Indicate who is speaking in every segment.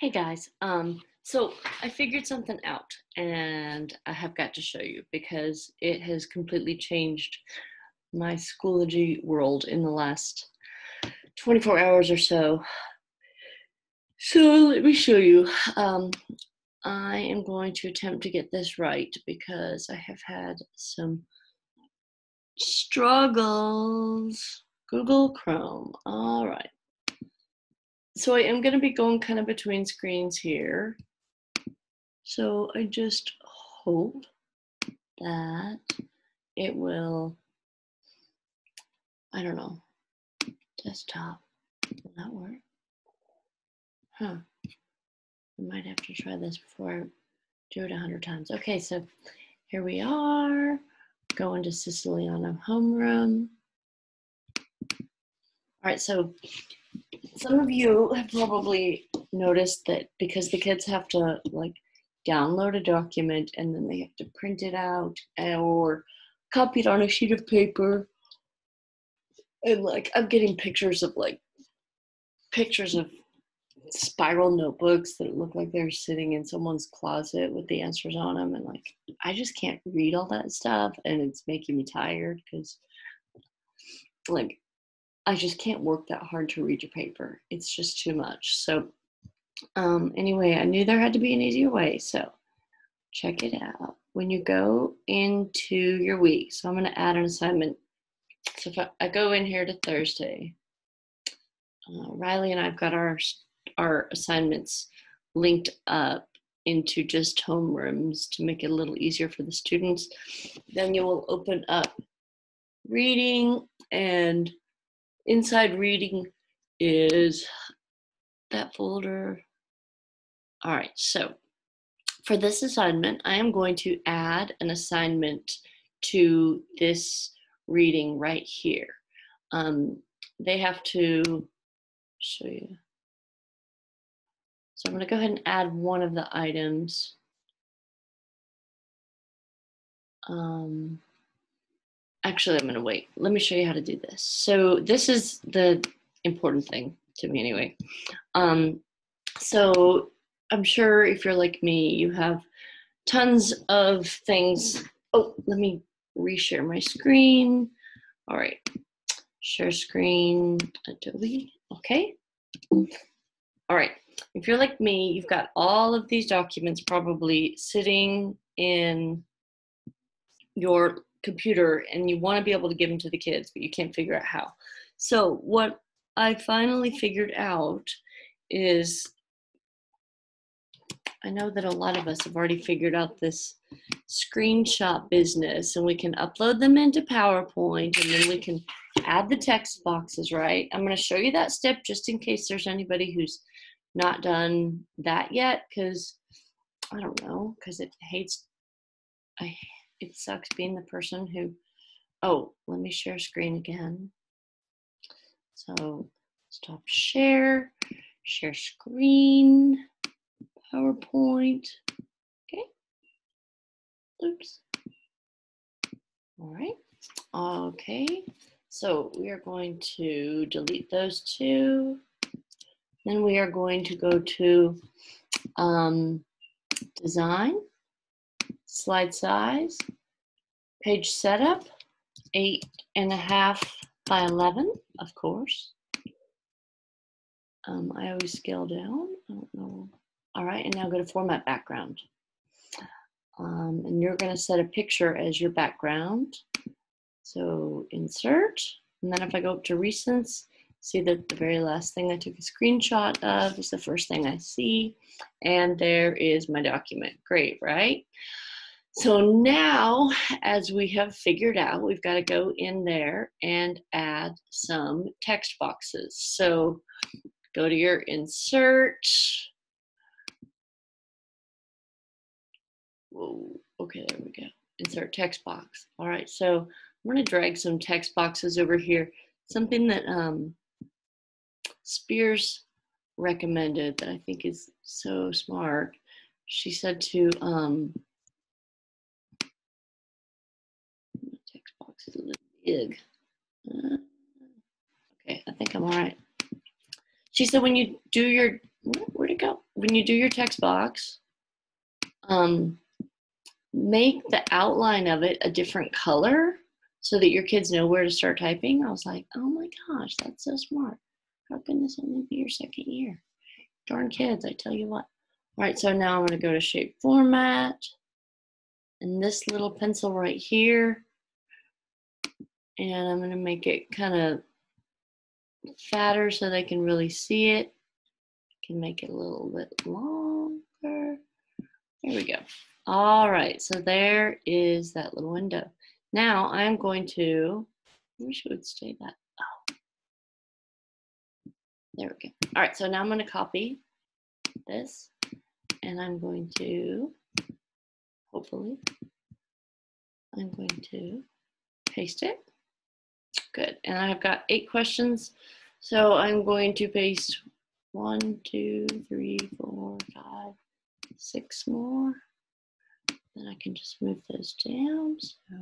Speaker 1: Hey guys, so I figured something out and I have got to show you because it has completely changed my Schoology world in the last 24 hours or so. So let me show you. I am going to attempt to get this right because I have had some struggles. Google Chrome. All right. So I am going to be going kind of between screens here. So I just hope that it will, I don't know, desktop, will that work? Huh, I might have to try this before I do it 100 times. Okay, so here we are, going to Siciliano homeroom. All right, so some of you have probably noticed that because the kids have to like download a document and then they have to print it out or copy it on a sheet of paper. And like I'm getting pictures of spiral notebooks that look like they're sitting in someone's closet with the answers on them, and like I just can't read all that stuff, and it's making me tired because like I just can't work that hard to read your paper. It's just too much. So anyway, I knew there had to be an easier way, so check it out. When you go into your week, so I'm going to add an assignment. So if I go in here to Thursday, Riley and I've got our assignments linked up into just homerooms to make it a little easier for the students. Then you will open up reading, and inside reading is that folder. All right, so for this assignment, I am going to add an assignment to this reading right here. They have to show you. So I'm going to go ahead and add one of the items. Actually, I'm going to wait. Let me show you how to do this. So this is the important thing to me anyway. So I'm sure if you're like me, you have tons of things. Oh, let me reshare my screen. All right, share screen, Adobe, okay. All right, if you're like me, you've got all of these documents probably sitting in your computer and you want to be able to give them to the kids, but you can't figure out how. So what I finally figured out is, I know that a lot of us have already figured out this screenshot business, and we can upload them into PowerPoint, and then we can add the text boxes, right? I'm going to show you that step just in case there's anybody who's not done that yet, because I don't know, because it sucks being the person who, oh, let me share screen again. So stop share, share screen, PowerPoint, okay, oops, all right, okay, so we are going to delete those two, then we are going to go to design, slide size, page setup, 8.5 by 11, of course. I always scale down, I don't know. All right, and now go to format background. And you're going to set a picture as your background. So insert, and then if I go up to recents, see that the very last thing I took a screenshot of is the first thing I see, and there is my document. Great, right? So now, as we have figured out, we've got to go in there and add some text boxes. So go to your insert. Whoa, okay, there we go. Insert text box. All right, so I'm going to drag some text boxes over here. Something that Spears recommended that I think is so smart. She said to text box is a little big. Okay, I think I'm all right. She said when you do your Where'd it go? When you do your text box, make the outline of it a different color so that your kids know where to start typing. I was like, oh my gosh, that's so smart. How can this only be your second year? Darn kids, I tell you what. All right, so now I'm going to go to shape format. And this little pencil right here. And I'm going to make it kind of fatter so they can really see it. Can make it a little bit longer. There we go. All right, so there is that little window. Now I'm going to, I wish it would stay that. Oh, there we go. All right, so now I'm going to copy this and I'm going to, hopefully, I'm going to paste it. Good, and I've got 8 questions. So I'm going to paste 1, 2, 3, 4, 5, 6 more. Then I can just move those down. So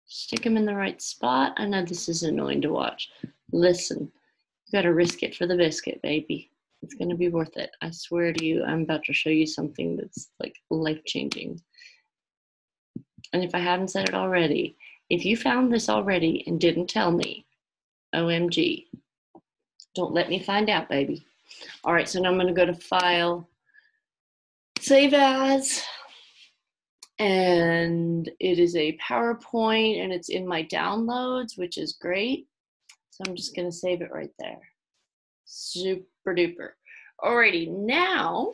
Speaker 1: stick them in the right spot. I know this is annoying to watch. Listen, you gotta risk it for the biscuit, baby. It's gonna be worth it. I swear to you, I'm about to show you something that's like life-changing. And if I haven't said it already, if you found this already and didn't tell me, OMG, don't let me find out, baby. All right, so now I'm gonna go to File, Save As, and it is a PowerPoint and it's in my downloads, which is great. So I'm just gonna save it right there. Super duper. Alrighty, now,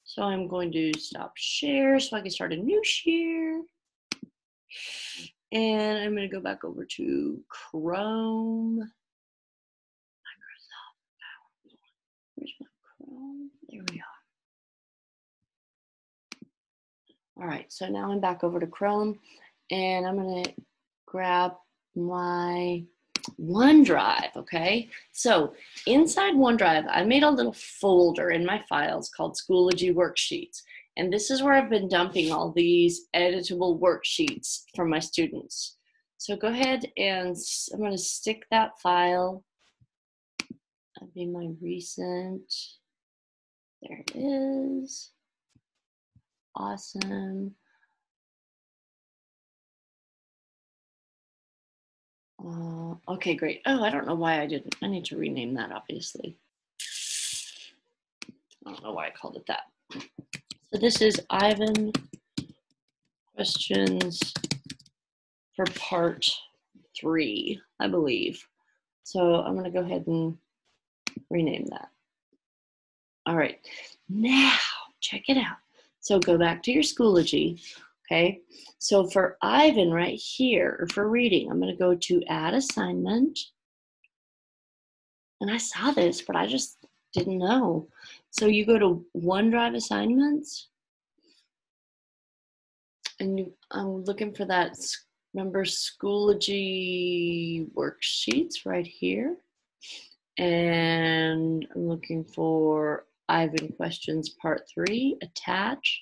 Speaker 1: so I'm going to stop share so I can start a new share. And I'm gonna go back over to Chrome. Microsoft PowerPoint. Where's my Chrome? There we are. All right, so now I'm back over to Chrome and I'm gonna grab my OneDrive, okay? So inside OneDrive, I made a little folder in my files called Schoology Worksheets. And this is where I've been dumping all these editable worksheets for my students. So go ahead and I'm gonna stick that file. That'd be my recent, there it is. Awesome. Okay, great. Oh, I don't know why I didn't. I need to rename that, obviously. I don't know why I called it that. So this is Ivan questions for part 3, I believe. So I'm going to go ahead and rename that. All right, now check it out. So go back to your Schoology. Okay, so for Ivan right here, or for reading, I'm going to go to Add Assignment. And I saw this, but I just didn't know. So you go to OneDrive Assignments, and I'm looking for that, remember, Schoology Worksheets right here. And I'm looking for Ivan Questions Part 3, Attach.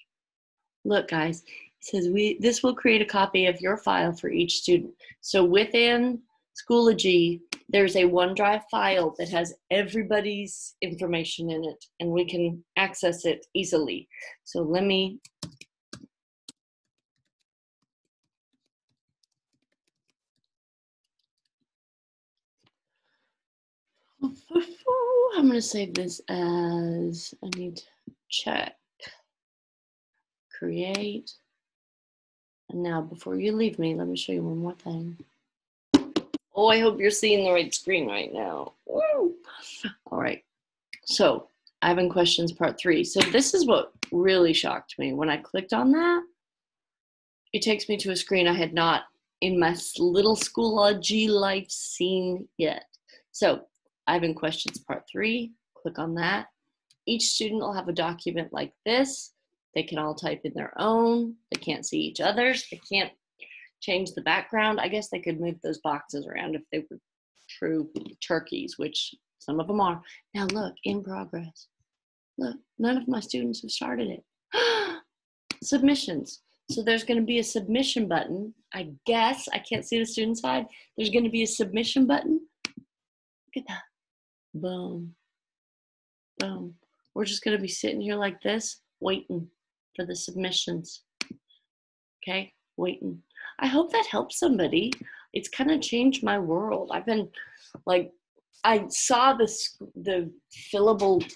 Speaker 1: Look, guys, it says this will create a copy of your file for each student. So within Schoology, there's a OneDrive file that has everybody's information in it, and we can access it easily. So let me, I'm going to save this as, I need to check, create. And now before you leave me, let me show you one more thing. Oh, I hope you're seeing the right screen right now. Woo! All right, so Ivan Questions Part 3. So this is what really shocked me. When I clicked on that, it takes me to a screen I had not in my little Schoology life seen yet. So Ivan Questions Part 3, click on that. Each student will have a document like this. They can all type in their own. They can't see each other's. They can't change the background. I guess they could move those boxes around if they were true turkeys, which some of them are. Now look, in progress. Look, none of my students have started it. Submissions. So there's going to be a submission button. I guess, I can't see the student side. There's going to be a submission button. Look at that. Boom. Boom. we're just going to be sitting here like this, waiting for the submissions. Okay, waiting. I hope that helps somebody. It's kind of changed my world. I've been like, I saw the fillable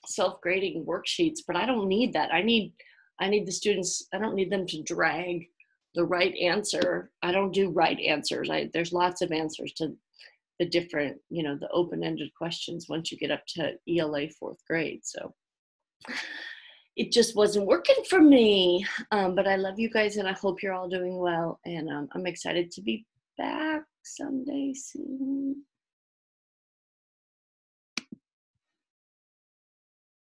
Speaker 1: self-grading worksheets, but I don't need that. I need the students, I don't need them to drag the right answer. I don't do right answers. There's lots of answers to the different, the open-ended questions once you get up to ELA 4th grade. So it just wasn't working for me. But I love you guys, and I hope you're all doing well. And I'm excited to be back someday soon.